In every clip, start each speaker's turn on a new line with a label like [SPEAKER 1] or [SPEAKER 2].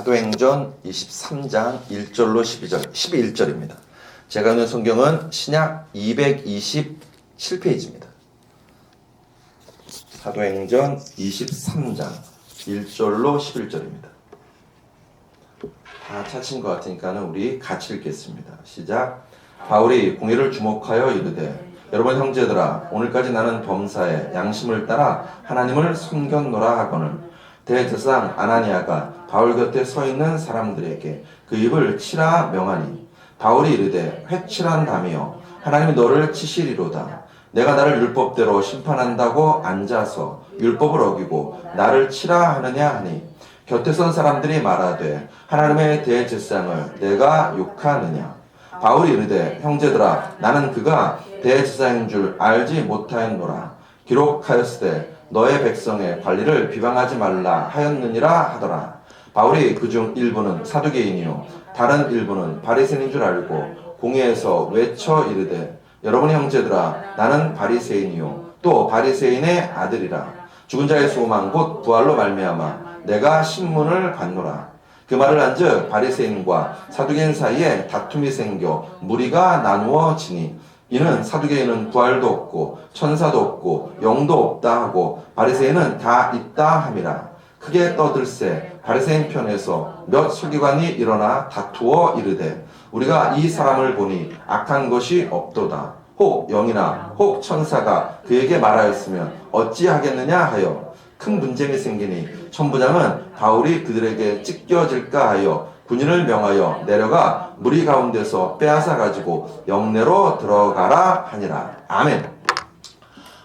[SPEAKER 1] 사도행전 23장 1절로 11절입니다. 제가 읽는 성경은 신약 227페이지입니다. 사도행전 23장 1절로 11절입니다. 다 찾으신 것 같으니까 우리 같이 읽겠습니다. 시작. 바울이 공의를 주목하여 이르되 여러분 형제들아 오늘까지 나는 범사에 양심을 따라 하나님을 섬겼노라 하거늘 대제사장 아나니아가 바울 곁에 서 있는 사람들에게 그 입을 치라 명하니 바울이 이르되 회칠한다며 하나님이 너를 치시리로다. 내가 나를 율법대로 심판한다고 앉아서 율법을 어기고 나를 치라 하느냐 하니 곁에 선 사람들이 말하되 하나님의 대제사장을 내가 욕하느냐. 바울이 이르되 형제들아 나는 그가 대제사장인 줄 알지 못하였노라. 기록하였으되 너의 백성의 관리를 비방하지 말라 하였느니라 하더라. 바울이 그중 일부는 사두개인이요 다른 일부는 바리새인인 줄 알고 공회에서 외쳐 이르되 여러분 형제들아 나는 바리새인이요 또 바리새인의 아들이라. 죽은 자의 소망 곧 부활로 말미암아 내가 신문을 받노라. 그 말을 한즉 바리새인과 사두개인 사이에 다툼이 생겨 무리가 나누어지니 이는 사두개인은 부활도 없고 천사도 없고 영도 없다 하고 바리새인은 다 있다 함이라. 크게 떠들세 바리새인 편에서 몇 서기관이 일어나 다투어 이르되 우리가 이 사람을 보니 악한 것이 없도다. 혹 영이나 혹 천사가 그에게 말하였으면 어찌하겠느냐 하여 큰 분쟁이 생기니 천부장은 바울이 그들에게 찢겨질까 하여 군인을 명하여 내려가 무리 가운데서 빼앗아 가지고 영내로 들어가라 하니라. 아멘.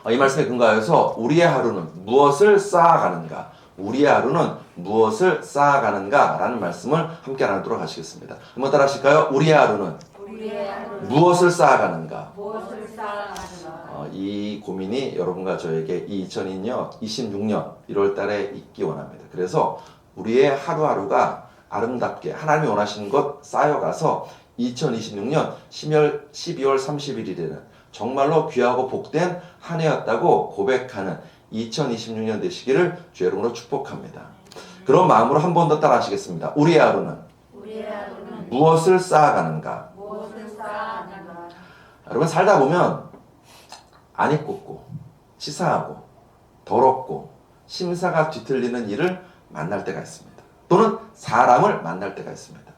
[SPEAKER 1] 이 말씀에 근거하여서 우리의 하루는 무엇을 쌓아가는가, 우리의 하루는 무엇을 쌓아가는가 라는 말씀을 함께 나누도록 하시겠습니다. 한번 따라 하실까요? 우리의 하루는 무엇을 쌓아가는가. 이 고민이 여러분과 저에게 2026년 1월 달에 있기 원합니다. 그래서 우리의 하루하루가 아름답게 하나님이 원하시는 것 쌓여가서 2026년 12월 30일이라는 정말로 귀하고 복된 한 해였다고 고백하는 2026년 되시기를 주 여러분으로 축복합니다. 그런 마음으로 한 번 더 따라 하시겠습니다. 우리의 하루는 무엇을 쌓아가는가. 여러분 살다 보면 안이 꽂고 치사하고 더럽고 심사가 뒤틀리는 일을 만날 때가 있습니다. 또는 사람을 만날 때가 있습니다.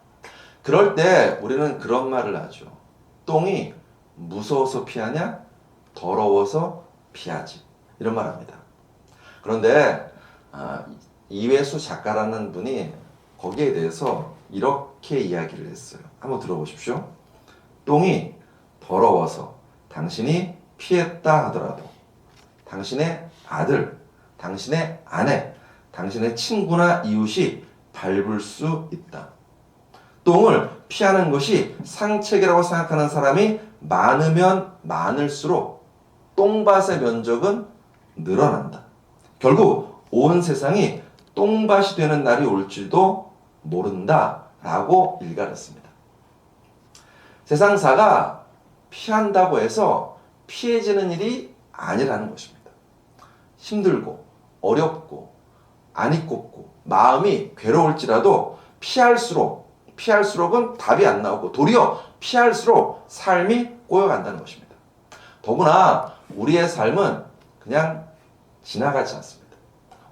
[SPEAKER 1] 그럴 때 우리는 그런 말을 하죠. 똥이 무서워서 피하냐? 더러워서 피하지. 이런 말 합니다. 그런데 이회수 작가라는 분이 거기에 대해서 이렇게 이야기를 했어요. 한번 들어보십시오. 똥이 더러워서 당신이 피했다 하더라도 당신의 아들, 당신의 아내, 당신의 친구나 이웃이 밟을 수 있다. 똥을 피하는 것이 상책이라고 생각하는 사람이 많으면 많을수록 똥밭의 면적은 늘어난다. 결국 온 세상이 똥밭이 되는 날이 올지도 모른다라고 일갈했습니다. 세상사가 피한다고 해서 피해지는 일이 아니라는 것입니다. 힘들고 어렵고 안이 꼽고 마음이 괴로울지라도 피할수록은 답이 안 나오고 도리어 피할수록 삶이 꼬여간다는 것입니다. 더구나 우리의 삶은 그냥 지나가지 않습니다.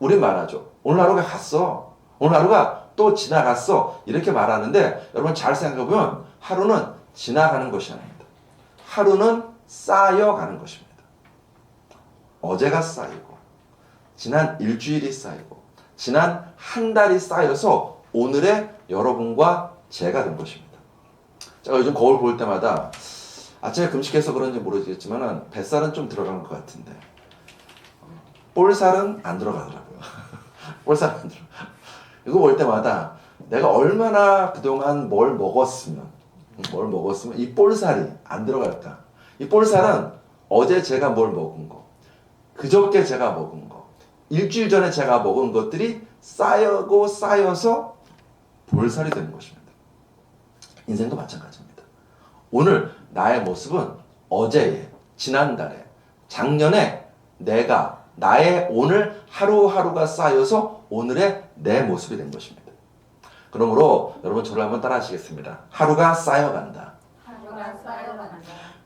[SPEAKER 1] 우린 말하죠. 오늘 하루가 갔어. 오늘 하루가 또 지나갔어. 이렇게 말하는데 여러분 잘 생각해보면 하루는 지나가는 것이 아닙니다. 하루는 쌓여가는 것입니다. 어제가 쌓이고 지난 일주일이 쌓이고 지난 한 달이 쌓여서 오늘의 여러분과 제가 된 것입니다. 제가 요즘 거울 볼 때마다 아침에 금식해서 그런지 모르겠지만 뱃살은 좀 들어간 것 같은데 볼살은 안 들어가더라고요. 볼살은 안 들어가. 이거 볼 때마다 내가 얼마나 그동안 뭘 먹었으면 이 볼살이 안 들어갈까. 이 볼살은 어제 제가 뭘 먹은 거, 그저께 제가 먹은 거, 일주일 전에 제가 먹은 것들이 쌓여고 쌓여서 볼살이 되는 것입니다. 인생도 마찬가지입니다. 오늘 나의 모습은 어제의, 지난달에, 작년에 나의 오늘 하루하루가 쌓여서 오늘의 내 모습이 된 것입니다. 그러므로 여러분 저를 한번 따라 하시겠습니다. 하루가 쌓여간다.
[SPEAKER 2] 하루가 쌓여간다.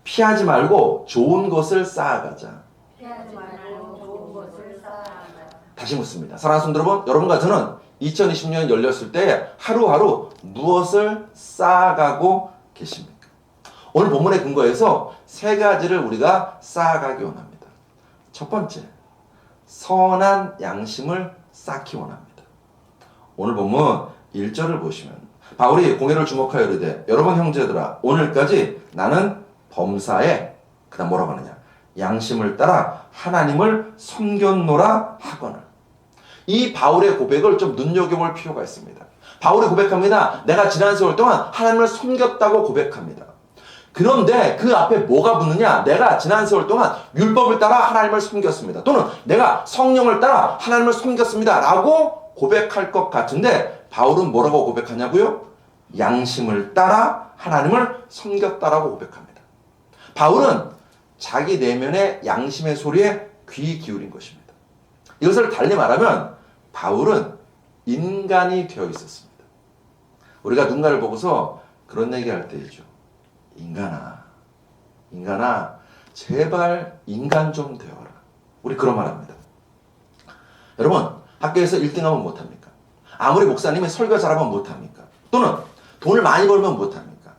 [SPEAKER 1] 피하지 말고 좋은 것을 쌓아가자.
[SPEAKER 2] 피하지 말고 좋은 것을 쌓아가자.
[SPEAKER 1] 다시 묻습니다. 사랑하는 성도 여러분, 여러분과 저는 2020년 열렸을 때 하루하루 무엇을 쌓아가고 계십니까? 오늘 본문의 근거에서 세 가지를 우리가 쌓아가기 원합니다. 첫 번째, 선한 양심을 쌓기 원합니다. 오늘 본문 1절을 보시면 바울이 공회를 주목하여 이르되 여러분 형제들아 오늘까지 나는 범사에 그 다음 뭐라고 하느냐 양심을 따라 하나님을 섬겼노라 하거늘. 이 바울의 고백을 좀 눈여겨볼 필요가 있습니다. 바울이 고백합니다. 내가 지난 세월 동안 하나님을 섬겼다고 고백합니다. 그런데 그 앞에 뭐가 붙느냐? 내가 지난 세월 동안 율법을 따라 하나님을 섬겼습니다. 또는 내가 성령을 따라 하나님을 섬겼습니다. 라고 고백할 것 같은데 바울은 뭐라고 고백하냐고요? 양심을 따라 하나님을 섬겼다라고 고백합니다. 바울은 자기 내면의 양심의 소리에 귀 기울인 것입니다. 이것을 달리 말하면 바울은 인간이 되어 있었습니다. 우리가 누군가를 보고서 그런 얘기할 때 있죠. 인간아, 제발 인간 좀 되어라. 우리 그런 말 합니다. 여러분, 학교에서 1등하면 못합니까? 아무리 목사님이 설교 잘하면 못합니까? 또는 돈을 많이 벌면 못합니까?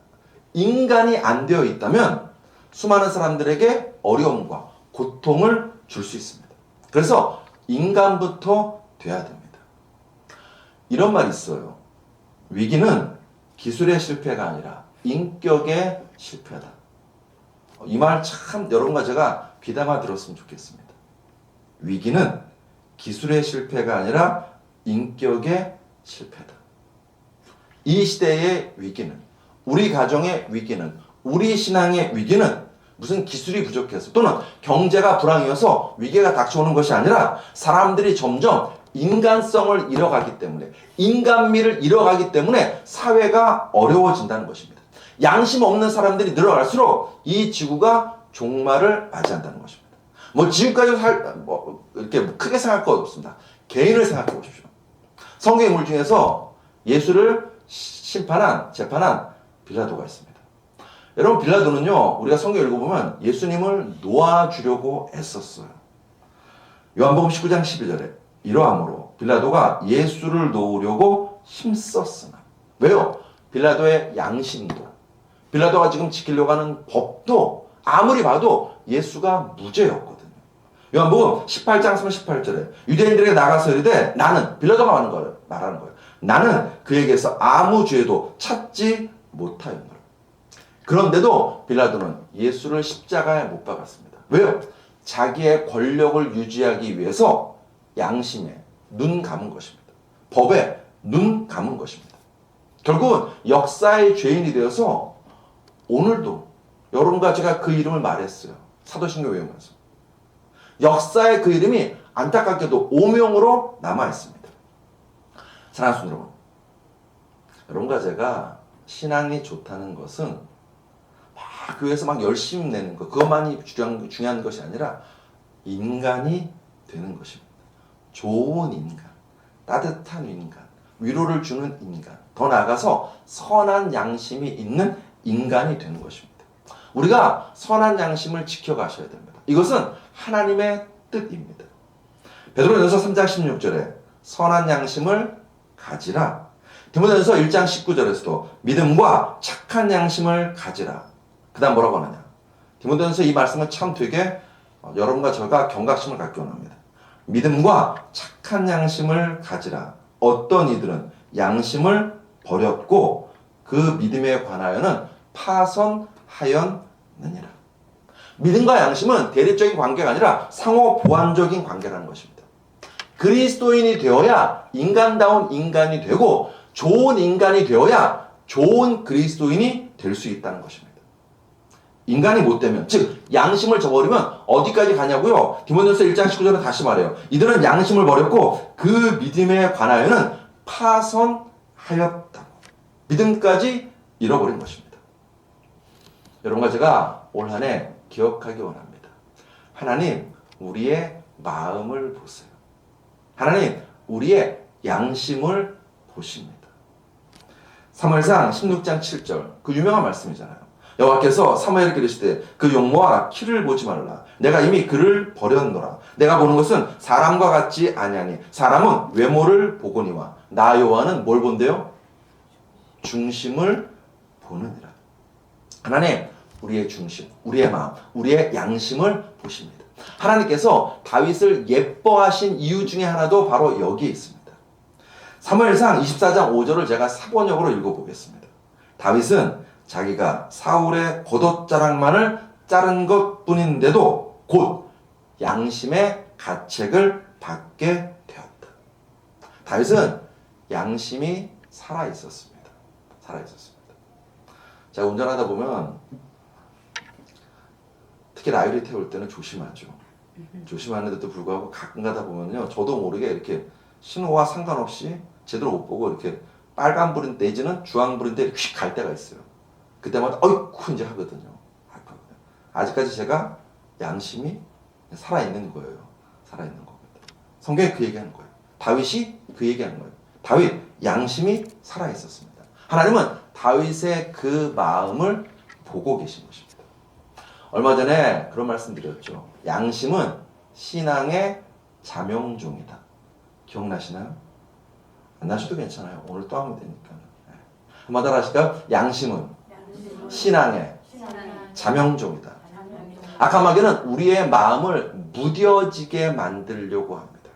[SPEAKER 1] 인간이 안 되어 있다면 수많은 사람들에게 어려움과 고통을 줄 수 있습니다. 그래서 인간부터 돼야 됩니다. 이런 말이 있어요. 위기는 기술의 실패가 아니라 인격의 실패다. 이 말 참 여러분과 제가 귀담아 들었으면 좋겠습니다. 위기는 기술의 실패가 아니라 인격의 실패다. 이 시대의 위기는, 우리 가정의 위기는, 우리 신앙의 위기는 무슨 기술이 부족해서 또는 경제가 불황이어서 위기가 닥쳐오는 것이 아니라 사람들이 점점 인간성을 잃어가기 때문에, 인간미를 잃어가기 때문에 사회가 어려워진다는 것입니다. 양심 없는 사람들이 늘어갈수록 이 지구가 종말을 맞이한다는 것입니다. 지금까지 이렇게 크게 생각할 것 없습니다. 개인을 생각해 보십시오. 성경 인물 중에서 예수를 재판한 빌라도가 있습니다. 여러분, 빌라도는요, 우리가 성경 읽어보면 예수님을 놓아주려고 애썼어요. 요한복음 19장 12절에 이러함으로 빌라도가 예수를 놓으려고 힘썼으나. 왜요? 빌라도의 양심도, 빌라도가 지금 지키려고 하는 법도 아무리 봐도 예수가 무죄였거든요. 요한복음 18장 38절에 유대인들에게 나가서 이르되 나는, 빌라도가 말하는 거예요. 나는 그에게서 아무 죄도 찾지 못하였노라. 그런데도 빌라도는 예수를 십자가에 못 박았습니다. 왜요? 자기의 권력을 유지하기 위해서 양심에 눈 감은 것입니다. 법에 눈 감은 것입니다. 결국은 역사의 죄인이 되어서 오늘도 여러분과 제가 그 이름을 말했어요. 사도신경 외우면서. 역사의 그 이름이 안타깝게도 오명으로 남아있습니다. 사랑하는 성도 여러분, 여러분과 제가 신앙이 좋다는 것은 막 교회에서 막 열심히 내는 것, 그것만이 중요한 것이 아니라 인간이 되는 것입니다. 좋은 인간, 따뜻한 인간, 위로를 주는 인간, 더 나아가서 선한 양심이 있는 인간이 되는 것입니다. 우리가 선한 양심을 지켜가셔야 됩니다. 이것은 하나님의 뜻입니다. 베드로전서 3장 16절에 선한 양심을 가지라. 디모데전서 1장 19절에서도 믿음과 착한 양심을 가지라. 그 다음 뭐라고 하느냐. 디모데전서 이 말씀은 참 되게 여러분과 저가 경각심을 갖기 원합니다. 믿음과 착한 양심을 가지라. 어떤 이들은 양심을 버렸고 그 믿음에 관하여는 파선하였느니라. 믿음과 양심은 대립적인 관계가 아니라 상호 보완적인 관계라는 것입니다. 그리스도인이 되어야 인간다운 인간이 되고 좋은 인간이 되어야 좋은 그리스도인이 될 수 있다는 것입니다. 인간이 못 되면, 즉 양심을 저버리면 어디까지 가냐고요? 디모데전서 1장 19절에 다시 말해요. 이들은 양심을 버렸고 그 믿음에 관하여는 파선하였다고. 믿음까지 잃어버린 것입니다. 여러분과 제가 올 한 해 기억하기 원합니다. 하나님, 우리의 마음을 보세요. 하나님, 우리의 양심을 보십니다. 사무엘상 16장 7절 그 유명한 말씀이잖아요. 여호와께서 사무엘에게 이르시되 그 용모와 키를 보지 말라. 내가 이미 그를 버렸노라. 내가 보는 것은 사람과 같지 아니하니 사람은 외모를 보거니와 나 여호와는 뭘 본대요? 중심을 보느니라. 하나님, 우리의 중심, 우리의 마음, 우리의 양심을 보십니다. 하나님께서 다윗을 예뻐하신 이유 중에 하나도 바로 여기에 있습니다. 사무엘상 24장 5절을 제가 사번역으로 읽어보겠습니다. 다윗은 자기가 사울의 겉옷자락만을 자른 것뿐인데도 곧 양심의 가책을 받게 되었다. 다윗은 양심이 살아있었습니다. 살아있었습니다. 제가 운전하다 보면 특히 라이를 태울 때는 조심하죠. 조심하는데도 불구하고 가끔 가다 보면요, 저도 모르게 이렇게 신호와 상관없이 제대로 못 보고 이렇게 빨간불인 내지는 주황불인데 휙 갈 때가 있어요. 그때마다 어이쿠 이제 하거든요. 아직까지 제가 양심이 살아있는 거예요. 살아있는 겁니다. 성경이 그 얘기하는 거예요. 다윗이 그 얘기하는 거예요. 다윗 양심이 살아있었습니다. 하나님은 다윗의 그 마음을 보고 계신 것입니다. 얼마 전에 그런 말씀 드렸죠. 양심은 신앙의 자명종이다. 기억나시나요? 안 나셔도 괜찮아요. 오늘 또 하면 되니까. 한번 따라 하실까요? 양심은 신앙의 자명종이다. 악한 마귀는 우리의 마음을 무뎌지게 만들려고 합니다.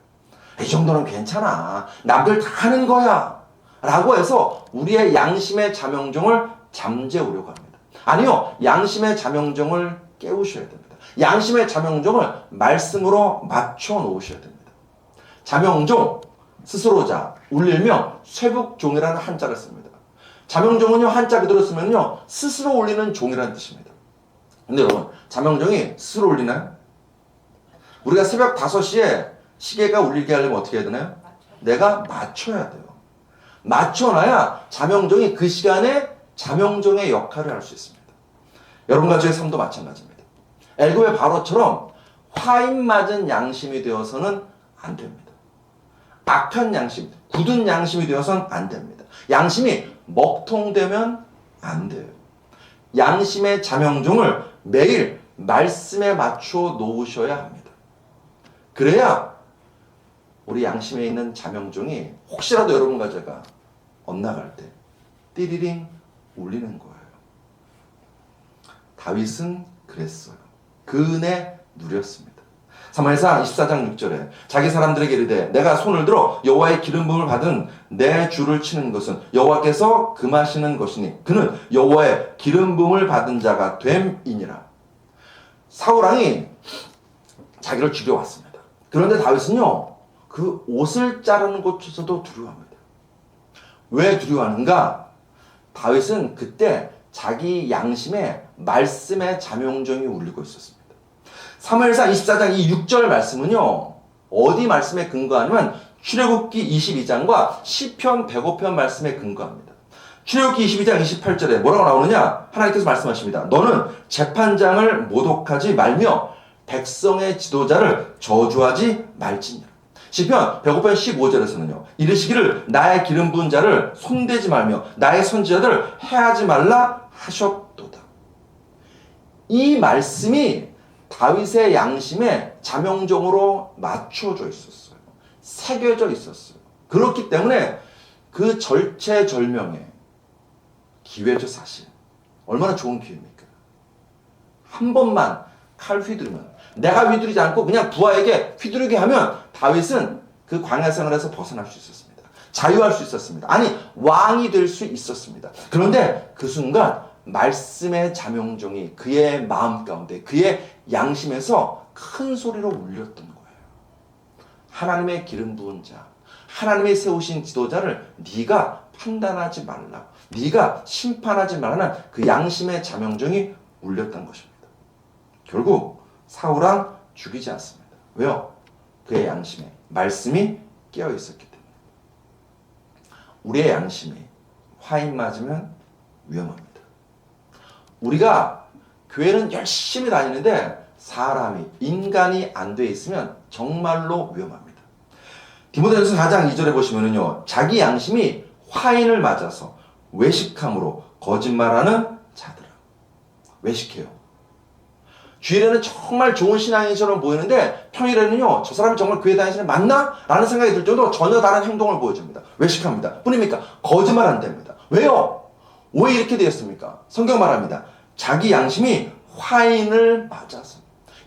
[SPEAKER 1] 이 정도는 괜찮아. 남들 다 하는 거야. 라고 해서 우리의 양심의 자명종을 잠재우려고 합니다. 아니요. 양심의 자명종을 깨우셔야 됩니다. 양심의 자명종을 말씀으로 맞춰 놓으셔야 됩니다. 자명종, 스스로자, 울릴명, 쇠북종이라는 한자를 씁니다. 자명종은요, 한자 그대로 쓰면요, 스스로 울리는 종이라는 뜻입니다. 근데 여러분, 자명종이 스스로 울리나요? 우리가 새벽 5시에 시계가 울리게 하려면 어떻게 해야 되나요? 내가 맞춰야 돼요. 맞춰놔야 자명종이 그 시간에 자명종의 역할을 할 수 있습니다. 여러분과 저의 삶도 마찬가지입니다. 애굽의 바로처럼 화인 맞은 양심이 되어서는 안 됩니다. 악한 양심, 굳은 양심이 되어서는 안 됩니다. 양심이 먹통되면 안 돼요. 양심의 자명종을 매일 말씀에 맞춰 놓으셔야 합니다. 그래야 우리 양심에 있는 자명종이 혹시라도 여러분과 제가 엇나갈 때 띠리링 울리는 거예요. 다윗은 그랬어요. 그 은혜 누렸습니다. 사무엘상 24장 6절에 자기 사람들에게 이르되 내가 손을 들어 여호와의 기름 부음을 받은 내 주를 치는 것은 여호와께서 금하시는 것이니 그는 여호와의 기름 부음을 받은 자가 됨이니라. 사울왕이 자기를 죽여왔습니다. 그런데 다윗은요, 그 옷을 자르는 것조차도 두려워합니다. 왜 두려워하는가? 다윗은 그때 자기 양심에 말씀의 자명종이 울리고 있었습니다. 사무엘상 24장 이 6절 말씀은요, 어디 말씀에 근거하냐면 출애굽기 22장과 시편 105편 말씀에 근거합니다. 출애굽기 22장 28절에 뭐라고 나오느냐? 하나님께서 말씀하십니다. 너는 재판장을 모독하지 말며 백성의 지도자를 저주하지 말지니라. 시편 105편 15절에서는요. 이르시기를 나의 기름 부은 자를 손대지 말며 나의 선지자들을 해하지 말라 하셨도다. 이 말씀이 다윗의 양심에 자명종으로 맞춰져 있었어요. 새겨져 있었어요. 그렇기 때문에 그 절체절명의 기회죠, 사실. 얼마나 좋은 기회입니까? 한 번만 칼 휘두르면, 내가 휘두르지 않고 그냥 부하에게 휘두르게 하면 다윗은 그 광야 생활에서 벗어날 수 있었습니다. 자유할 수 있었습니다. 아니, 왕이 될 수 있었습니다. 그런데 그 순간 말씀의 자명종이 그의 마음 가운데, 그의 양심에서 큰 소리로 울렸던 거예요. 하나님의 기름 부은 자, 하나님의 세우신 지도자를 네가 판단하지 말라, 네가 심판하지 말라는 그 양심의 자명종이 울렸던 것입니다. 결국 사울왕 죽이지 않습니다. 왜요? 그의 양심에 말씀이 깨어 있었기 때문에. 우리의 양심이 화인 맞으면 위험합니다. 우리가 교회는 열심히 다니는데 사람이, 인간이 안 돼 있으면 정말로 위험합니다. 디모데전서 4장 2절에 보시면은요, 자기 양심이 화인을 맞아서 외식함으로 거짓말하는 자들아. 외식해요. 주일에는 정말 좋은 신앙인처럼 보이는데 평일에는요, 저 사람이 정말 교회 다니시는 맞나? 라는 생각이 들 정도로 전혀 다른 행동을 보여줍니다. 외식합니다. 뿐입니까? 거짓말 안 됩니다. 왜요? 왜 이렇게 되었습니까? 성경 말합니다. 자기 양심이 화인을 맞아서.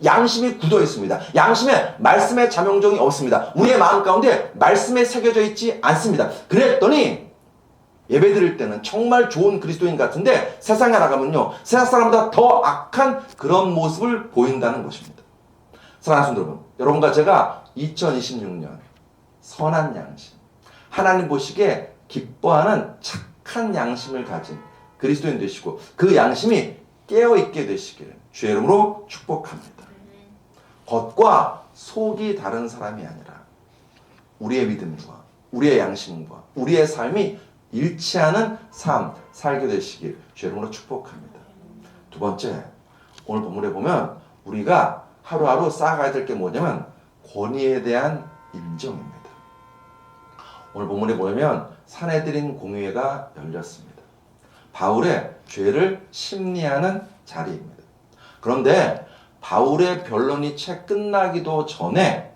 [SPEAKER 1] 양심이 굳어 있습니다. 양심에 말씀의 자명종이 없습니다. 우리의 마음 가운데 말씀에 새겨져 있지 않습니다. 그랬더니 예배 드릴 때는 정말 좋은 그리스도인 같은데 세상에 나가면요, 세상 사람보다 더 악한 그런 모습을 보인다는 것입니다. 사랑하는 여러분, 여러분과 제가 2026년 선한 양심, 하나님 보시기에 기뻐하는 착한 양심을 가진 그리스도인 되시고 그 양심이 깨어있게 되시기를 주의 이름으로 축복합니다. 겉과 속이 다른 사람이 아니라 우리의 믿음과 우리의 양심과 우리의 삶이 일치하는 삶 살게 되시길 주의 이름으로 축복합니다. 두 번째, 오늘 본문에 보면 우리가 하루하루 쌓아가야 될 게 뭐냐면 권위에 대한 인정입니다. 오늘 본문에 보면 사내들인 공회가 열렸습니다. 바울의 죄를 심리하는 자리입니다. 그런데 바울의 변론이 채 끝나기도 전에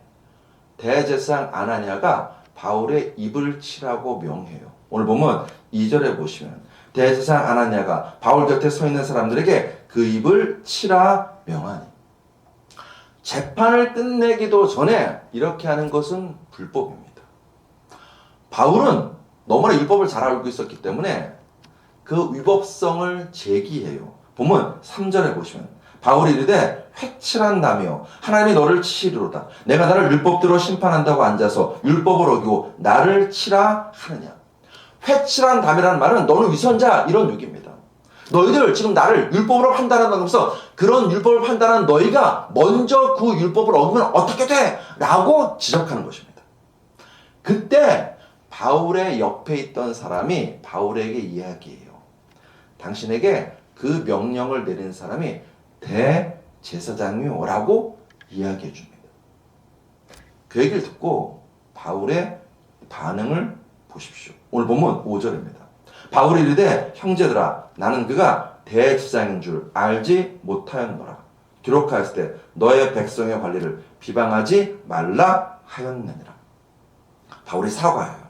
[SPEAKER 1] 대제사장 아나니아가 바울의 입을 치라고 명해요. 오늘 보면 2절에 보시면 대제사장 아나니아가 바울 곁에 서 있는 사람들에게 그 입을 치라 명하니. 재판을 끝내기도 전에 이렇게 하는 것은 불법입니다. 바울은 너무나 율법을 잘 알고 있었기 때문에 그 위법성을 제기해요. 보면 3절에 보시면 바울이 이르되 회칠한다며 하나님이 너를 치리로다. 내가 나를 율법대로 심판한다고 앉아서 율법을 어기고 나를 치라 하느냐. 회칠한다이라는 말은 너는 위선자 이런 얘기입니다. 너희들 지금 나를 율법으로 판단한다면서 그런 율법을 판단한 너희가 먼저 그 율법을 어기면 어떻게 돼? 라고 지적하는 것입니다. 그때 바울의 옆에 있던 사람이 바울에게 이야기해요. 당신에게 그 명령을 내린 사람이 대제사장이요 라고 이야기해 줍니다. 그 얘기를 듣고 바울의 반응을 보십시오. 오늘 보면 5절입니다. 바울이 이르되 형제들아 나는 그가 대제사장인 줄 알지 못하였노라. 기록하였을 때 너의 백성의 관리를 비방하지 말라 하였느니라. 바울이 사과해요.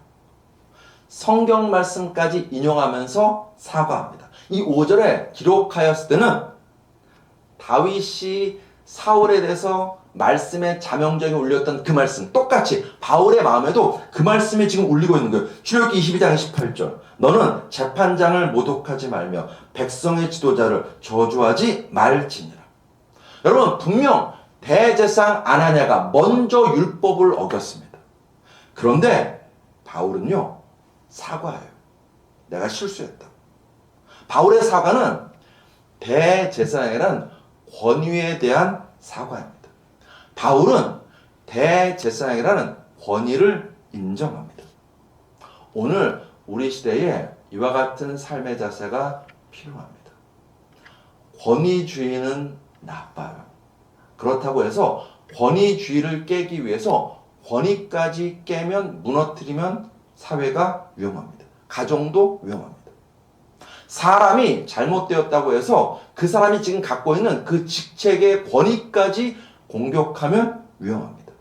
[SPEAKER 1] 성경 말씀까지 인용하면서 사과합니다. 이 5절에 기록하였을 때는 다윗이 사울에 대해서 말씀의 자명정에 울렸던 그 말씀 똑같이 바울의 마음에도 그 말씀이 지금 울리고 있는 거예요. 출애굽기 22장 18절 너는 재판장을 모독하지 말며 백성의 지도자를 저주하지 말지니라. 여러분 분명 대제사장 아나니아가 먼저 율법을 어겼습니다. 그런데 바울은요 사과해요. 내가 실수했다. 바울의 사과는 대제사장이라는 권위에 대한 사과입니다. 바울은 대제사장이라는 권위를 인정합니다. 오늘 우리 시대에 이와 같은 삶의 자세가 필요합니다. 권위주의는 나빠요. 그렇다고 해서 권위주의를 깨기 위해서 권위까지 깨면 무너뜨리면 사회가 위험합니다. 가정도 위험합니다. 사람이 잘못되었다고 해서 그 사람이 지금 갖고 있는 그 직책의 권위까지 공격하면 위험합니다.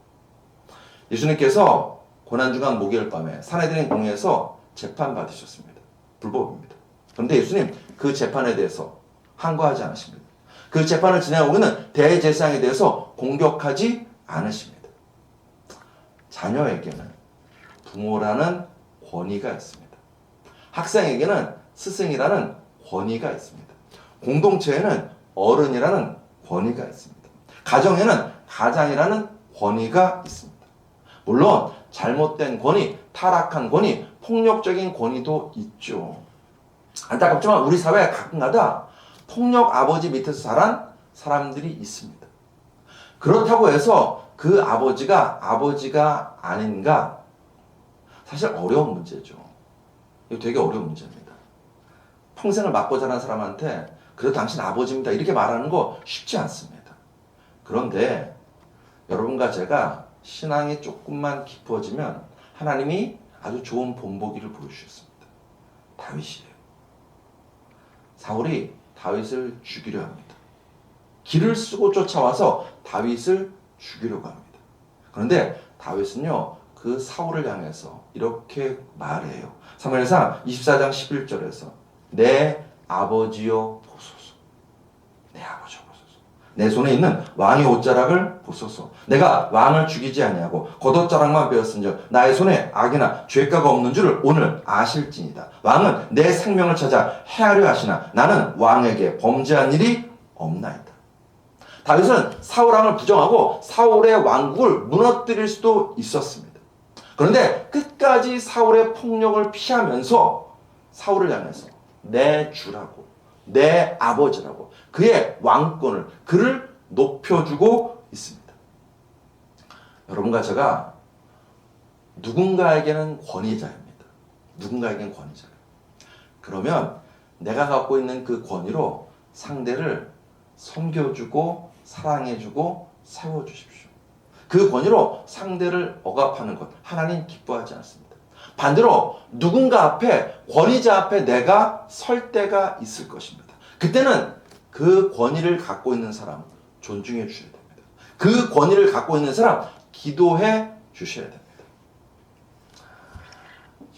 [SPEAKER 1] 예수님께서 고난주간 목요일 밤에 사내들인 공회에서 재판받으셨습니다. 불법입니다. 그런데 예수님 그 재판에 대해서 항거하지 않으십니다. 그 재판을 진행하고 있는 대제사장에 대해서 공격하지 않으십니다. 자녀에게는 부모라는 권위가 있습니다. 학생에게는 스승이라는 권위가 있습니다. 공동체에는 어른이라는 권위가 있습니다. 가정에는 가장이라는 권위가 있습니다. 물론 잘못된 권위, 타락한 권위, 폭력적인 권위도 있죠. 안타깝지만 우리 사회에 가끔가다 폭력 아버지 밑에서 자란 사람들이 있습니다. 그렇다고 해서 그 아버지가 아닌가? 사실 어려운 문제죠. 이거 되게 어려운 문제입니다. 평생을 맞고 자란 사람한테 그래도 당신 아버지입니다 이렇게 말하는 거 쉽지 않습니다. 그런데 여러분과 제가 신앙이 조금만 깊어지면 하나님이 아주 좋은 본보기를 보여주셨습니다. 다윗이에요. 사울이 다윗을 죽이려 합니다. 길을 쓰고 쫓아와서 다윗을 죽이려고 합니다. 그런데 다윗은요, 그 사울을 향해서 이렇게 말해요. 사무엘상 24장 11절에서 내 아버지여 보소서. 내 아버지여 보소서. 내 손에 있는 왕의 옷자락을 보소서. 내가 왕을 죽이지 아니하고 겉옷자락만 베었은즉 나의 손에 악이나 죄가가 없는 줄을 오늘 아실지니라. 왕은 내 생명을 찾아 해하려 하시나 나는 왕에게 범죄한 일이 없나이다. 다윗은 사울 왕을 부정하고 사울의 왕국을 무너뜨릴 수도 있었습니다. 그런데 끝까지 사울의 폭력을 피하면서 사울을 향해서 내 주라고, 내 아버지라고, 그의 왕권을, 그를 높여주고 있습니다. 여러분과 제가 누군가에게는 권위자입니다. 누군가에게는 권위자예요. 그러면 내가 갖고 있는 그 권위로 상대를 섬겨주고 사랑해주고 세워주십시오. 그 권위로 상대를 억압하는 것, 하나님 기뻐하지 않습니다. 반대로 누군가 앞에, 권위자 앞에 내가 설 때가 있을 것입니다. 그때는 그 권위를 갖고 있는 사람 존중해 주셔야 됩니다. 그 권위를 갖고 있는 사람 기도해 주셔야 됩니다.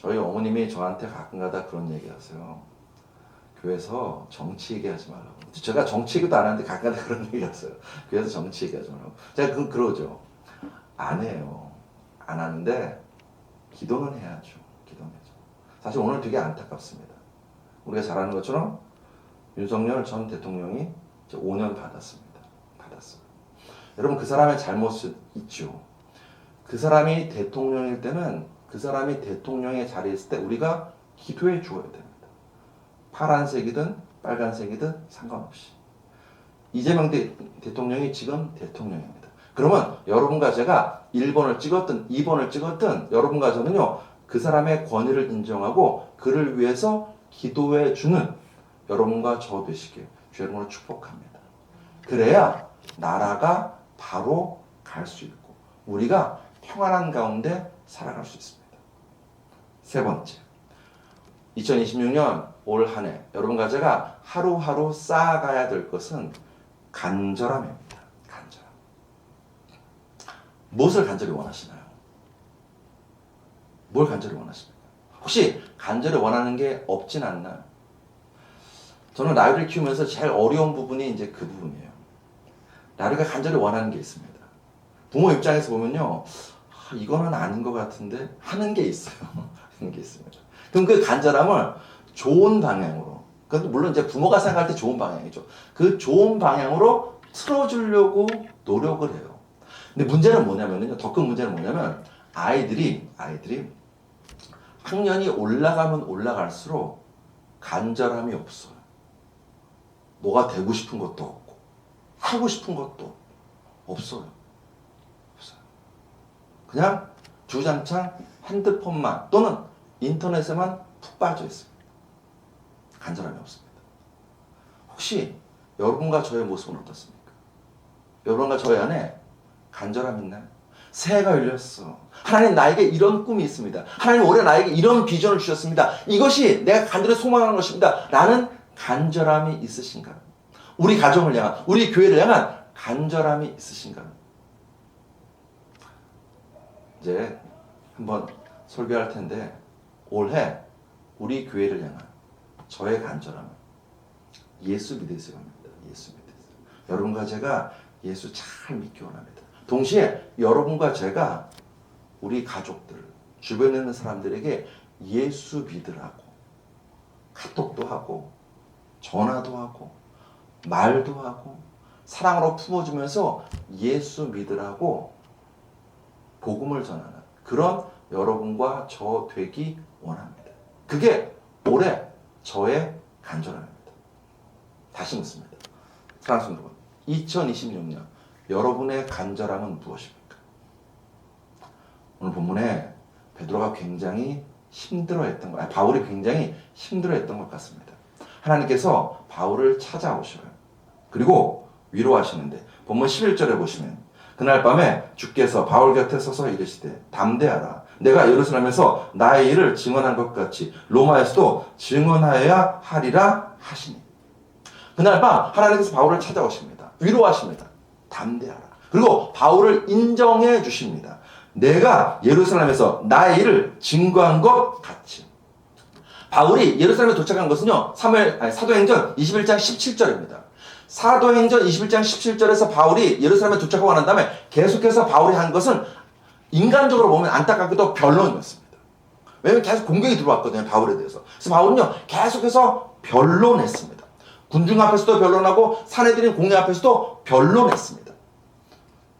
[SPEAKER 1] 저희 어머님이 저한테 가끔가다 그런 얘기 하세요. 교회에서 정치 얘기하지 말라고. 제가 정치 얘기도 안 하는데 가끔가다 그런 얘기 하세요. 교회에서 정치 얘기하지 말라고. 제가 그러죠. 안 해요. 안 하는데 기도는 해야죠. 기도는 해야죠. 사실 오늘 되게 안타깝습니다. 우리가 잘 아는 것처럼 윤석열 전 대통령이 이제 5년 받았습니다. 받았어요. 여러분, 그 사람의 잘못은 있죠. 그 사람이 대통령일 때는 그 사람이 대통령의 자리에 있을 때 우리가 기도해 주어야 됩니다. 파란색이든 빨간색이든 상관없이. 이재명 대통령이 지금 대통령입니다. 그러면 여러분과 제가 1번을 찍었든 2번을 찍었든 여러분과 저는요, 그 사람의 권위를 인정하고 그를 위해서 기도해 주는 여러분과 저 되시길 주 여러분을 축복합니다. 그래야 나라가 바로 갈 수 있고 우리가 평안한 가운데 살아갈 수 있습니다. 세 번째, 2026년 올 한 해 여러분과 제가 하루하루 쌓아가야 될 것은 간절함입니다. 간절함. 무엇을 간절히 원하시나요? 뭘 간절히 원하십니까? 혹시 간절히 원하는 게 없진 않나요? 저는 라이브를 키우면서 제일 어려운 부분이 이제 그 부분이에요. 라이브가 간절히 원하는 게 있습니다. 부모 입장에서 보면요, 이거는 아닌 것 같은데 하는 게 있어요. 하는 게 있습니다. 그럼 그 간절함을 좋은 방향으로, 그것도 물론 이제 부모가 생각할 때 좋은 방향이죠. 그 좋은 방향으로 틀어주려고 노력을 해요. 근데 문제는 뭐냐면요, 더 큰 문제는 뭐냐면 아이들이 학년이 올라가면 올라갈수록 간절함이 없어요. 뭐가 되고 싶은 것도 없고 하고 싶은 것도 없어요. 그냥 주장창 핸드폰만 또는 인터넷에만 푹 빠져 있습니다. 간절함이 없습니다. 혹시 여러분과 저의 모습은 어떻습니까? 여러분과 저의 안에 간절함 있나요? 새해가 열렸어. 하나님 나에게 이런 꿈이 있습니다. 하나님 올해 나에게 이런 비전을 주셨습니다. 이것이 내가 간절히 소망하는 것입니다. 라는 간절함이 있으신가요? 우리 가정을 향한, 우리 교회를 향한 간절함이 있으신가요? 이제 한번 설교할 텐데 올해 우리 교회를 향한 저의 간절함은 예수 믿으세요 합니다. 예수 믿으세요. 여러분과 제가 예수 잘 믿기 원합니다. 동시에 여러분과 제가 우리 가족들, 주변에 있는 사람들에게 예수 믿으라고 카톡도 하고 전화도 하고 말도 하고 사랑으로 품어주면서 예수 믿으라고 복음을 전하는 그런 여러분과 저 되기 원합니다. 그게 올해 저의 간절함입니다. 다시 묻습니다. 사랑하는 여러분, 2026년 여러분의 간절함은 무엇입니까? 오늘 본문에 베드로가 굉장히 힘들어했던 바울이 굉장히 힘들어했던 것 같습니다. 하나님께서 바울을 찾아오셔요. 그리고 위로하시는데 본문 11절에 보시면 그날 밤에 주께서 바울 곁에 서서 이르시되 담대하라. 내가 예루살렘에서 나의 일을 증언한 것 같이 로마에서도 증언하여야 하리라 하시니. 그날 밤 하나님께서 바울을 찾아오십니다. 위로하십니다. 담대하라. 그리고 바울을 인정해 주십니다. 내가 예루살렘에서 나의 일을 증거한 것 같이. 바울이 예루살렘에 도착한 것은요, 사도행전 21장 17절입니다. 사도행전 21장 17절에서 바울이 예루살렘에 도착하고 난 다음에 계속해서 바울이 한 것은 인간적으로 보면 안타깝게도 변론이었습니다. 왜냐하면 계속 공격이 들어왔거든요, 바울에 대해서. 그래서 바울은요, 계속해서 변론했습니다. 군중 앞에서도 변론하고 사내들인 공회 앞에서도 변론했습니다.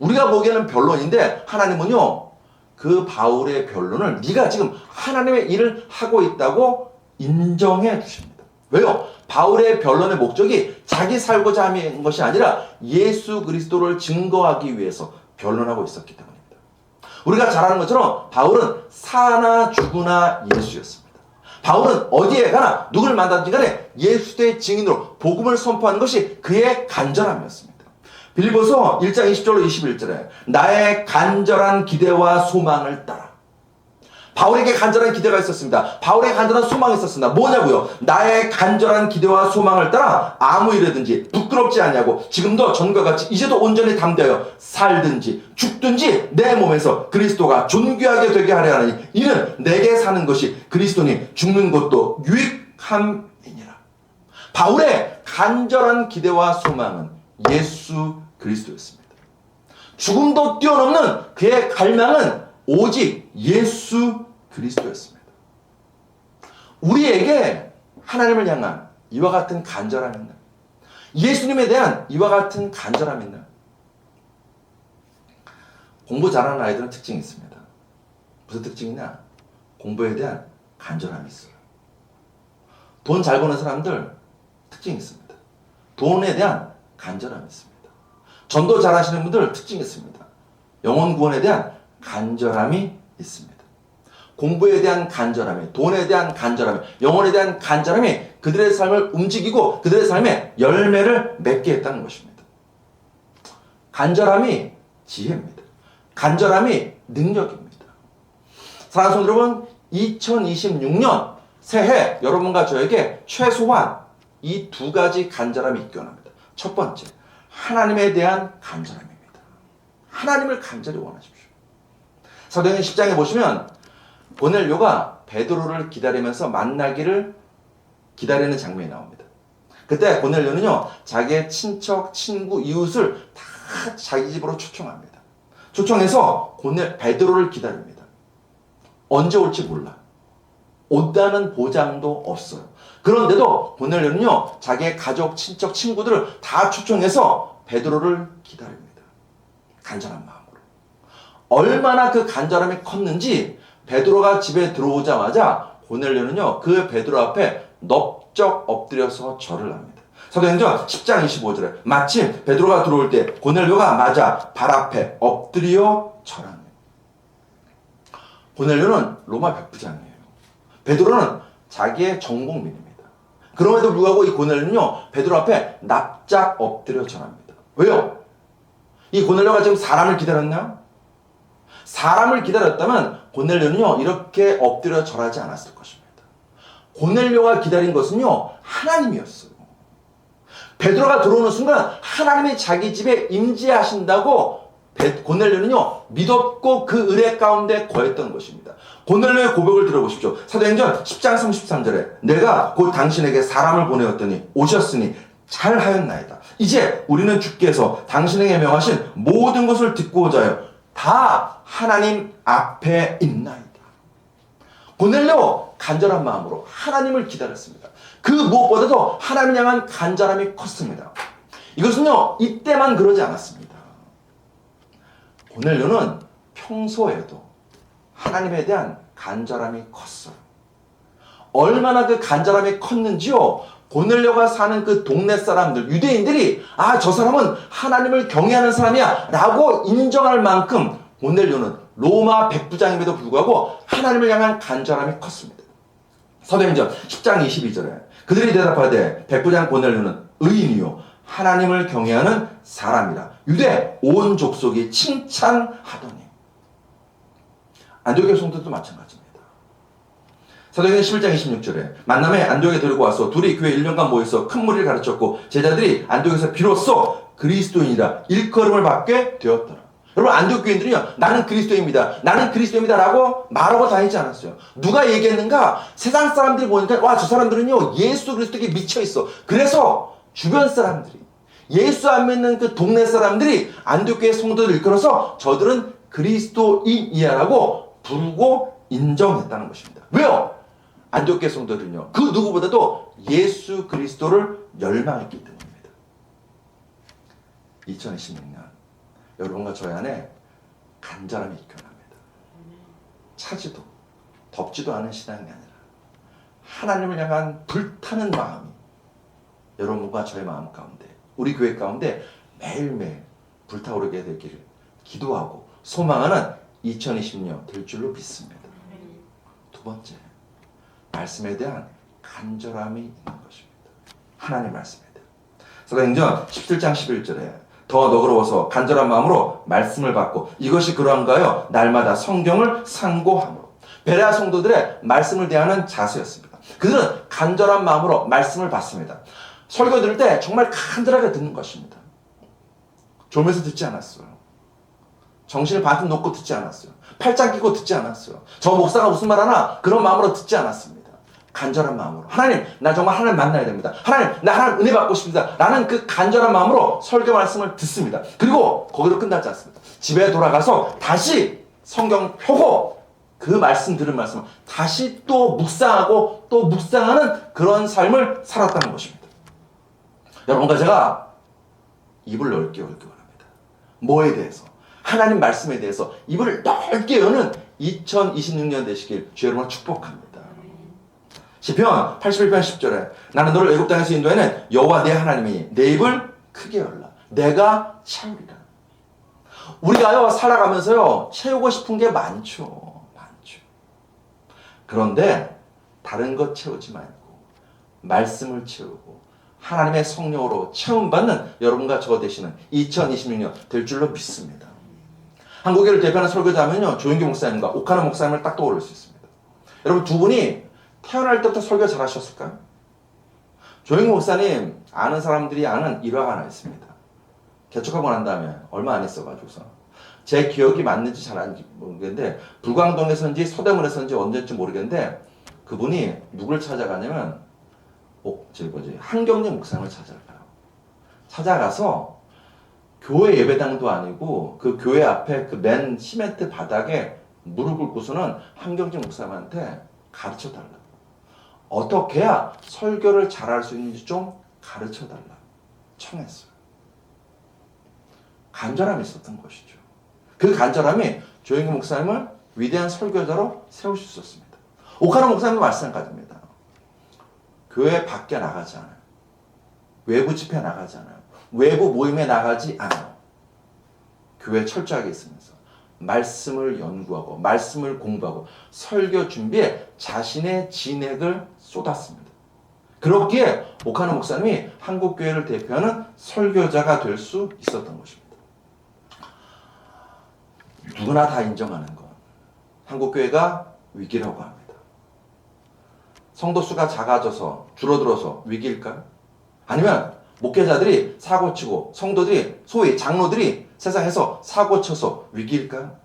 [SPEAKER 1] 우리가 보기에는 변론인데 하나님은요, 그 바울의 변론을 네가 지금 하나님의 일을 하고 있다고 인정해 주십니다. 왜요? 바울의 변론의 목적이 자기 살고자 하는 것이 아니라 예수 그리스도를 증거하기 위해서 변론하고 있었기 때문입니다. 우리가 잘 아는 것처럼 바울은 사나 죽으나 예수였습니다. 바울은 어디에 가나 누구를 만나든지 간에 예수의 증인으로 복음을 선포하는 것이 그의 간절함이었습니다. 빌립보서 1장 20절로 21절에 나의 간절한 기대와 소망을 따라. 바울에게 간절한 기대가 있었습니다. 바울에게 간절한 소망이 있었습니다. 뭐냐고요? 나의 간절한 기대와 소망을 따라 아무 일이든지 부끄럽지 않냐고 지금도 전과 같이 이제도 온전히 담대하여 살든지 죽든지 내 몸에서 그리스도가 존귀하게 되게 하려 하느니 이는 내게 사는 것이 그리스도니 죽는 것도 유익함이니라. 바울의 간절한 기대와 소망은 예수 그리스도였습니다. 죽음도 뛰어넘는 그의 갈망은 오직 예수 그리스도였습니다. 우리에게 하나님을 향한 이와 같은 간절함이 있나요? 예수님에 대한 이와 같은 간절함이 있나요? 공부 잘하는 아이들은 특징이 있습니다. 무슨 특징이냐? 공부에 대한 간절함이 있어요. 돈 잘 버는 사람들 특징이 있습니다. 돈에 대한 간절함이 있습니다. 전도 잘하시는 분들 특징이 있습니다. 영혼 구원에 대한 간절함이 있습니다. 공부에 대한 간절함이, 돈에 대한 간절함이, 영혼에 대한 간절함이 그들의 삶을 움직이고 그들의 삶에 열매를 맺게 했다는 것입니다. 간절함이 지혜입니다. 간절함이 능력입니다. 사랑하는 성도 여러분, 2026년 새해 여러분과 저에게 최소한 이 두 가지 간절함이 있기 원합니다. 첫 번째, 하나님에 대한 간절함입니다. 하나님을 간절히 원하십시오. 사도행전 10장에 보시면 고넬료가 베드로를 기다리면서 만나기를 기다리는 장면이 나옵니다. 그때 고넬료는요, 자기의 친척, 친구, 이웃을 다 자기 집으로 초청합니다. 초청해서 베드로를 기다립니다. 언제 올지 몰라. 온다는 보장도 없어요. 그런데도 고넬료는요, 자기의 가족, 친척, 친구들을 다 초청해서 베드로를 기다립니다. 간절한 마음으로. 얼마나 그 간절함이 컸는지 베드로가 집에 들어오자마자 고넬료는요, 그 베드로 앞에 넙적 엎드려서 절을 합니다. 사도행전 10장 25절에 마침 베드로가 들어올 때 고넬료가 맞아 발 앞에 엎드려 절합니다. 고넬료는 로마 백부장이에요. 베드로는 자기의 전공민입니다. 그럼에도 불구하고 이 고넬료는요, 베드로 앞에 납작 엎드려 절합니다. 왜요? 이 고넬료가 지금 사람을 기다렸나요? 사람을 기다렸다면 고넬료는요, 이렇게 엎드려 절하지 않았을 것입니다. 고넬료가 기다린 것은요, 하나님이었어요. 베드로가 들어오는 순간 하나님이 자기 집에 임재하신다고 고넬료는요, 믿었고 그 은혜 가운데 거했던 것입니다. 고넬료의 고백을 들어보십시오. 사도행전 10장 33절에 내가 곧 당신에게 사람을 보내었더니 오셨으니 잘하였나이다. 이제 우리는 주께서 당신에게 명하신 모든 것을 듣고자 하여 다 하나님 앞에 있나이다. 고넬료 간절한 마음으로 하나님을 기다렸습니다. 그 무엇보다도 하나님을 향한 간절함이 컸습니다. 이것은요, 이때만 그러지 않았습니다. 고넬료는 평소에도 하나님에 대한 간절함이 컸어요. 얼마나 그 간절함이 컸는지요, 고넬료가 사는 그 동네 사람들, 유대인들이 저 사람은 하나님을 경외하는 사람이야 라고 인정할 만큼 고넬료는 로마 백부장임에도 불구하고 하나님을 향한 간절함이 컸습니다. 사도행전 10장 22절에 그들이 대답하되 백부장 고넬료는 의인이요 하나님을 경외하는 사람이라 유대 온 족속이 칭찬하더니. 안디옥 교회 성도들도 마찬가지입니다. 사도행전 11장 26절에 만남에 안디옥에 데리고 와서 둘이 교회 1년간 모여서 큰 무리를 가르쳤고 제자들이 안디옥에서 비로소 그리스도인이라 일컬음을 받게 되었더라. 여러분 안디옥 교인들은요 나는 그리스도입니다. 나는 그리스도입니다라고 말하고 다니지 않았어요. 누가 얘기했는가? 세상 사람들이 보니까 와 저 사람들은요 예수 그리스도에 미쳐 있어. 그래서 주변 사람들이 예수 안 믿는 그 동네 사람들이 안디옥 교회 성도들을 이끌어서 저들은 그리스도인이야라고 부르고 인정했다는 것입니다. 왜요? 안디옥 교회 성도들은요 그 누구보다도 예수 그리스도를 열망했기 때문입니다. 2026년 여러분과 저희 안에 간절함이 있겨납니다. 차지도 덥지도 않은 신앙이 아니라 하나님을 향한 불타는 마음이 여러분과 저의 마음 가운데 우리 교회 가운데 매일매일 불타오르게 되기를 기도하고 소망하는 2020년 될 줄로 믿습니다. 두 번째, 말씀에 대한 간절함이 있는 것입니다. 하나님 말씀에 대한. 사도행전 17장 11절에 더 너그러워서 간절한 마음으로 말씀을 받고 이것이 그러한가요? 날마다 성경을 상고함으로. 베레아 성도들의 말씀을 대하는 자세였습니다. 그들은 간절한 마음으로 말씀을 받습니다. 설교 들을 때 정말 간절하게 듣는 것입니다. 졸면서 듣지 않았어요. 정신을 반쯤 놓고 듣지 않았어요. 팔짱 끼고 듣지 않았어요. 저 목사가 무슨 말 하나 그런 마음으로 듣지 않았습니다. 간절한 마음으로 하나님 나 정말 하나님 만나야 됩니다. 하나님 나 하나님 은혜 받고 싶습니다. 라는 그 간절한 마음으로 설교 말씀을 듣습니다. 그리고 거기로 끝나지 않습니다. 집에 돌아가서 다시 성경 펴고 그 말씀 들은 말씀을 다시 또 묵상하고 또 묵상하는 그런 삶을 살았다는 것입니다. 여러분과 제가 입을 넓게 열기 원합니다. 뭐에 대해서? 하나님 말씀에 대해서 입을 넓게 여는 2026년 되시길 주 여러분을 축복합니다. 시편 81편 10절에 나는 너를 애굽 땅에서 인도해낸 여호와 내 하나님이 내 입을 크게 열라 내가 채우리라. 우리가요 살아가면서요 채우고 싶은 게 많죠. 그런데 다른 것 채우지 말고 말씀을 채우고 하나님의 성령으로 체험받는 여러분과 저 되시는 2026년 될 줄로 믿습니다. 한국교회를 대표하는 설교자 하면요 조영규 목사님과 오카노 목사님을 딱 떠올릴 수 있습니다. 여러분 두 분이 태어날 때부터 설교 잘하셨을까요? 조영규 목사님 아는 사람들이 아는 일화가 하나 있습니다. 개척하고 난 다음에 얼마 안 있어가지고서 제 기억이 맞는지 잘 안 모르겠는데 불광동에서인지 서대문에서인지 언제인지 모르겠는데 그분이 누굴 찾아가냐면 한경림 목사님을 찾아가요. 찾아가서 교회 예배당도 아니고 그 교회 앞에 그 맨 시멘트 바닥에 무릎 꿇고서는 한경림 목사님한테 가르쳐 달라. 어떻게 해야 설교를 잘할 수 있는지 좀 가르쳐 달라 청했어요. 간절함이 있었던 것이죠. 그 간절함이 조영규 목사님을 위대한 설교자로 세울 수 있었습니다. 오카노 목사님도 마찬가지입니다. 교회 밖에 나가지 않아요. 외부 집회 나가지 않아요. 외부 모임에 나가지 않아요. 교회 철저하게 있으면서 말씀을 연구하고 말씀을 공부하고 설교 준비에 자신의 진액을 쏟았습니다. 그렇기에 오카노 목사님이 한국교회를 대표하는 설교자가 될 수 있었던 것입니다. 누구나 다 인정하는 건 한국교회가 위기라고 합니다. 성도수가 작아져서 줄어들어서 위기일까요? 아니면 목회자들이 사고치고 성도들이 소위 장로들이 세상에서 사고쳐서 위기일까요?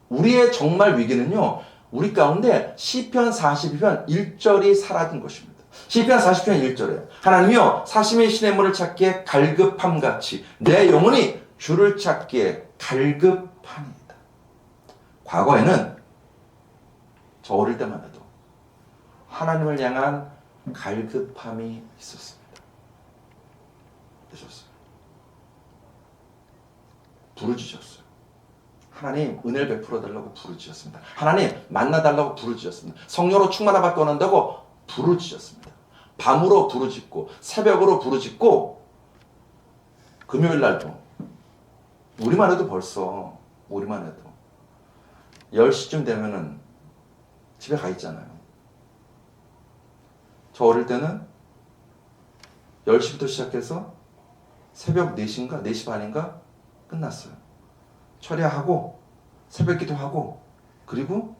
[SPEAKER 1] 우리의 정말 위기는요. 우리 가운데 시편 42편 1절이 사라진 것입니다. 시편 40편 1절에 하나님이여 사심의 시냇물을 찾기에 갈급함같이 내 영혼이 주를 찾기에 갈급함이다. 과거에는 저 어릴 때만 해도 하나님을 향한 갈급함이 있었습니다. 있었어요. 부르짖었어요. 하나님 은혜를 베풀어 달라고 부르짖었습니다. 하나님 만나달라고 부르짖었습니다. 성령으로 충만함을 원한다고 부르짖었습니다. 밤으로 부르짖고 새벽으로 부르짖고 금요일 날도 우리만 해도 벌써 우리만 해도 10시쯤 되면은 집에 가 있잖아요. 저 어릴 때는 10시부터 시작해서 새벽 4시인가 4시 반인가 끝났어요. 철야하고 새벽 기도하고 그리고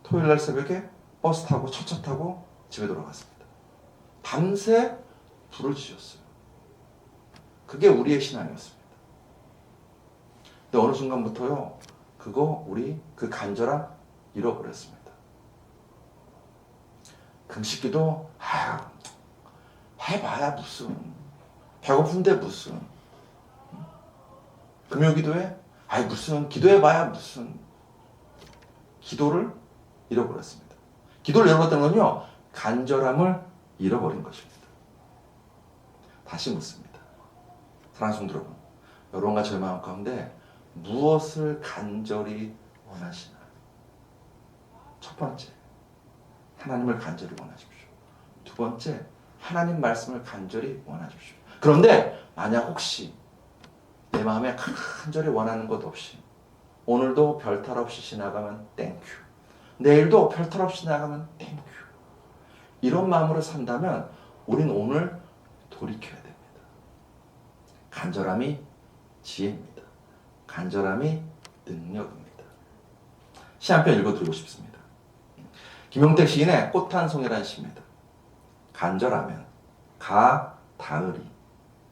[SPEAKER 1] 토요일 날 새벽에 버스 타고 첫차 타고 집에 돌아갔습니다. 밤새 불을 지셨어요. 그게 우리의 신앙이었습니다. 근데 어느 순간부터요, 우리 그 간절함 잃어버렸습니다. 금식기도 해봐야 무슨, 배고픈데 무슨, 금요기도에 무슨, 기도해봐야 무슨. 기도를 잃어버렸습니다. 기도를 잃어버렸다는 건요, 간절함을 잃어버린 것입니다. 다시 묻습니다. 사랑하는 성도 여러분, 여러분과 저의 마음 가운데 무엇을 간절히 원하시나요? 첫 번째, 하나님을 간절히 원하십시오. 두 번째, 하나님 말씀을 간절히 원하십시오. 그런데 만약 혹시 내 마음에 간절히 원하는 것 없이 오늘도 별탈 없이 지나가면 땡큐, 내일도 별탈 없이 지나가면 땡큐, 이런 마음으로 산다면 우린 오늘 돌이켜야 됩니다. 간절함이 지혜입니다. 간절함이 능력입니다. 시 한 편 읽어드리고 싶습니다. 김용택 시인의 꽃 한 송이라는 시입니다. 간절하면 가 닿으리.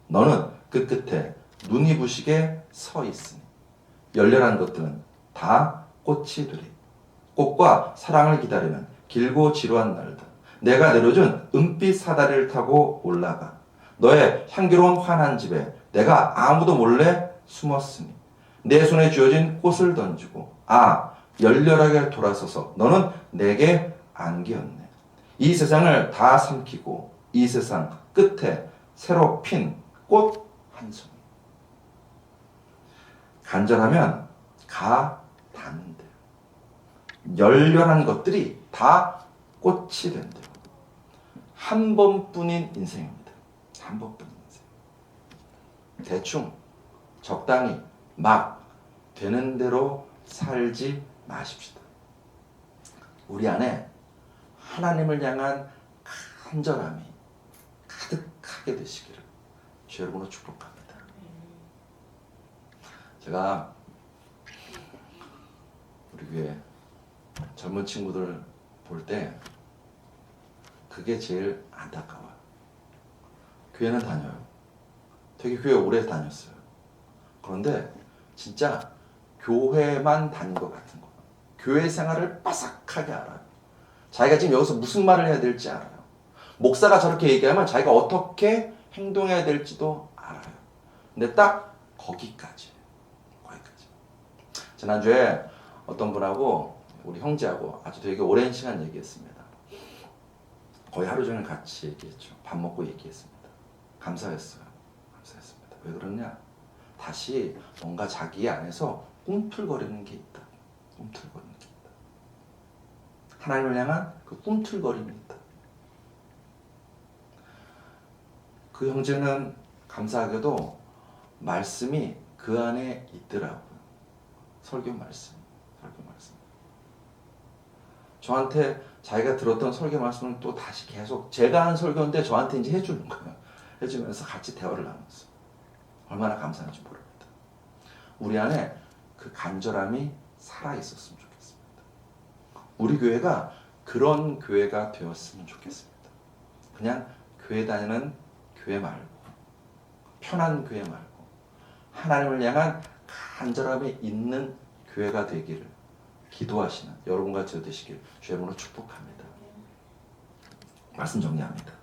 [SPEAKER 1] 너는 그 끝에 눈이 부시게 서 있으니 열렬한 것들은 다 꽃이 되리. 꽃과 사랑을 기다리는 길고 지루한 날들, 내가 내려준 은빛 사다리를 타고 올라가 너의 향기로운 환한 집에 내가 아무도 몰래 숨었으니 내 손에 쥐어진 꽃을 던지고 열렬하게 돌아서서 너는 내게 안기었네. 이 세상을 다 삼키고 이 세상 끝에 새로 핀 꽃 한 송이. 간절하면 가 닿는데요. 열렬한 것들이 다 꽃이 된대요. 한 번뿐인 인생입니다. 한 번뿐인 인생. 대충 적당히 막 되는 대로 살지 마십시다. 우리 안에 하나님을 향한 간절함이 가득하게 되시기를 주 여러분으로 축복합니다. 제가 우리 교회 젊은 친구들 볼 때 그게 제일 안타까워요. 교회는 다녀요. 되게 교회 오래 다녔어요. 그런데 진짜 교회만 다닌 것 같은 거예요. 교회 생활을 빠삭하게 알아요. 자기가 지금 여기서 무슨 말을 해야 될지 알아요. 목사가 저렇게 얘기하면 자기가 어떻게 행동해야 될지도 알아요. 근데 딱 거기까지. 지난주에 어떤 분하고 우리 형제하고 아주 되게 오랜 시간 얘기했습니다. 거의 하루 종일 같이 얘기했죠. 밥 먹고 얘기했습니다. 감사했어요. 감사했습니다. 왜 그러냐? 다시 뭔가 자기 안에서 꿈틀거리는 게 있다. 꿈틀거리는 게 있다. 하나님을 향한 그 꿈틀거림이 있다. 그 형제는 감사하게도 말씀이 그 안에 있더라고요. 설교 말씀. 저한테 자기가 들었던 설교 말씀을 또 다시 계속 제가 한 설교인데 저한테 이제 해주는 거예요. 해주면서 같이 대화를 나눴어요. 얼마나 감사한지 모릅니다. 우리 안에 그 간절함이 살아있었으면 좋겠습니다. 우리 교회가 그런 교회가 되었으면 좋겠습니다. 그냥 교회 다니는 교회 말고, 편한 교회 말고, 하나님을 향한 간절함이 있는 교회가 되기를 기도하시는 여러분과 저 되시길 주의 이름으로 축복합니다. 말씀 정리합니다.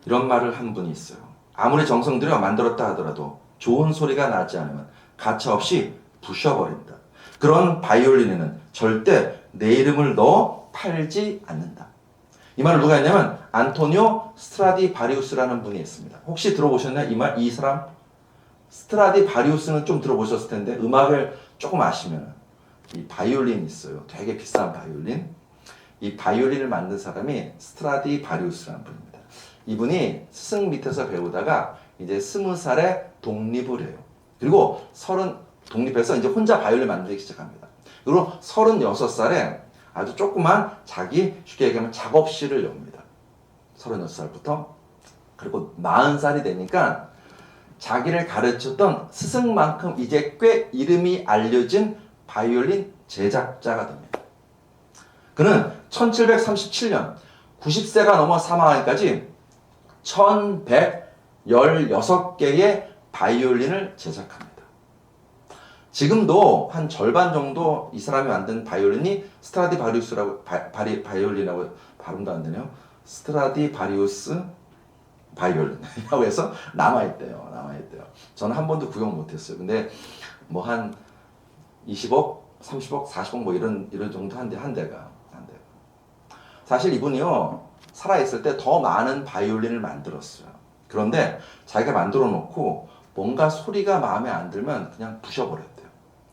[SPEAKER 1] 이런 말을 한 분이 있어요. 아무리 정성 들여 만들었다 하더라도 좋은 소리가 나지 않으면 가차없이 부셔버린다. 그런 바이올린에는 절대 내 이름을 넣어 팔지 않는다. 이 말을 누가 했냐면 안토니오 스트라디바리우스라는 분이 했습니다. 혹시 들어보셨나요? 이 사람? 스트라디바리우스는 좀 들어보셨을 텐데 음악을 조금 아시면 이 바이올린 있어요. 되게 비싼 바이올린. 이 바이올린을 만든 사람이 스트라디바리우스라는 분입니다. 이분이 스승 밑에서 배우다가 이제 20살에 독립을 해요. 그리고 독립해서 이제 혼자 바이올린 만들기 시작합니다. 그리고 36살에 아주 조그만 자기 쉽게 얘기하면 작업실을 엽니다. 36살부터. 그리고 40살이 되니까 자기를 가르쳤던 스승만큼 이제 꽤 이름이 알려진 바이올린 제작자가 됩니다. 그는 1737년 90세가 넘어 사망하기까지 1116개의 바이올린을 제작합니다. 지금도 한 절반 정도 이 사람이 만든 바이올린이 스트라디바리우스라고 바이올린이라고 발음도 안 되네요. 스트라디바리우스 바이올린이라고 해서 남아있대요. 저는 한 번도 구경 못했어요. 근데 뭐 한 20억, 30억, 40억 뭐 이런 정도 한 대가. 사실 이분이요 살아있을 때 더 많은 바이올린을 만들었어요. 그런데 자기가 만들어 놓고 뭔가 소리가 마음에 안 들면 그냥 부셔버렸대요.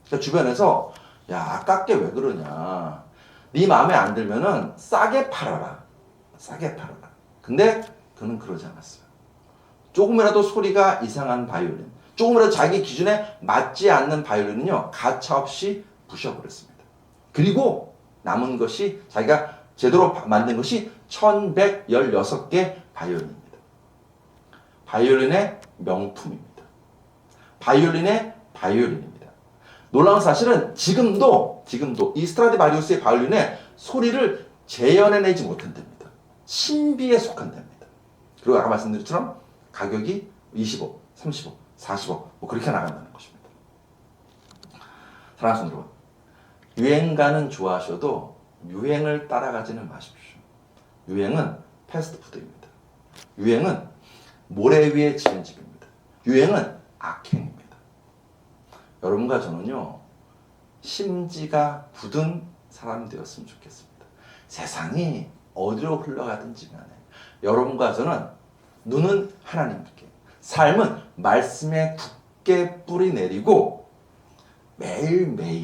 [SPEAKER 1] 그러니까 주변에서 야 아깝게 왜 그러냐, 네 마음에 안 들면은 싸게 팔아라. 근데 그는 그러지 않았어요. 조금이라도 소리가 이상한 바이올린, 조금이라도 자기 기준에 맞지 않는 바이올린은요 가차없이 부셔버렸습니다. 그리고 남은 것이 자기가 제대로 만든 것이 1116개 바이올린입니다. 바이올린의 명품입니다. 바이올린입니다. 놀라운 사실은 지금도 이 스트라디바리우스의 바이올린의 소리를 재현해내지 못한답니다. 신비에 속한답니다. 그리고 아까 말씀드린 것처럼 가격이 20억, 30억, 40억 뭐 그렇게 나간다는 것입니다. 사랑하는 여러분, 유행가는 좋아하셔도 유행을 따라가지는 마십시오. 유행은 패스트푸드입니다. 유행은 모래 위에 지은 집입니다. 유행은 악행입니다. 여러분과 저는요 심지가 굳은 사람이 되었으면 좋겠습니다. 세상이 어디로 흘러가든지 간에 여러분과 저는 눈은 하나님께, 삶은 말씀에 굳게 뿌리 내리고 매일매일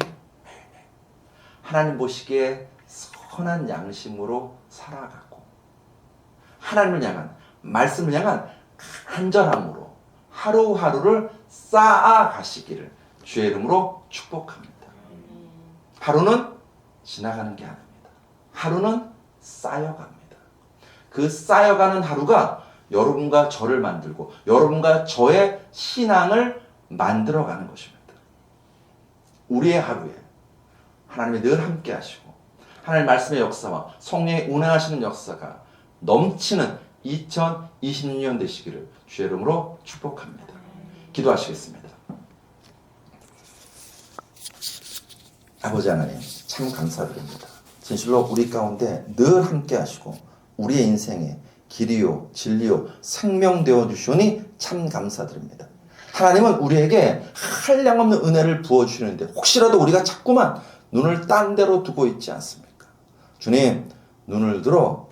[SPEAKER 1] 하나님 보시기에 선한 양심으로 살아가고 하나님을 향한, 말씀을 향한 간절함으로 하루하루를 쌓아가시기를 주의 이름으로 축복합니다. 하루는 지나가는 게 아닙니다. 하루는 쌓여갑니다. 그 쌓여가는 하루가 여러분과 저를 만들고 여러분과 저의 신앙을 만들어가는 것입니다. 우리의 하루에 하나님이 늘 함께 하시고 하나님 말씀의 역사와 성령의 운행하시는 역사가 넘치는 2026년 되시기를 주의 이름으로 축복합니다. 기도하시겠습니다. 아버지 하나님 참 감사드립니다. 진실로 우리 가운데 늘 함께 하시고 우리의 인생에 길이요 진리요 생명 되어 주시오니 참 감사드립니다. 하나님은 우리에게 한량없는 은혜를 부어주시는데 혹시라도 우리가 자꾸만 눈을 딴 데로 두고 있지 않습니까? 주님, 눈을 들어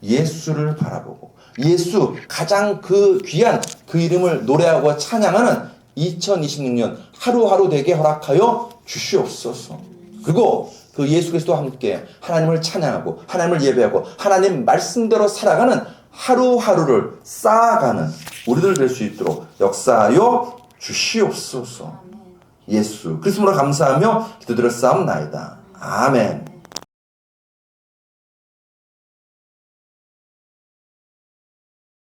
[SPEAKER 1] 예수를 바라보고 예수 가장 그 귀한 그 이름을 노래하고 찬양하는 2026년 하루하루 되게 허락하여 주시옵소서. 그리고 그 예수 그리스도와 함께 하나님을 찬양하고 하나님을 예배하고 하나님 말씀대로 살아가는 하루하루를 쌓아가는 우리들 될 수 있도록 역사하여 주시옵소서. 예수 그리스도로 감사하며 기도드렸사옵나이다. 아멘.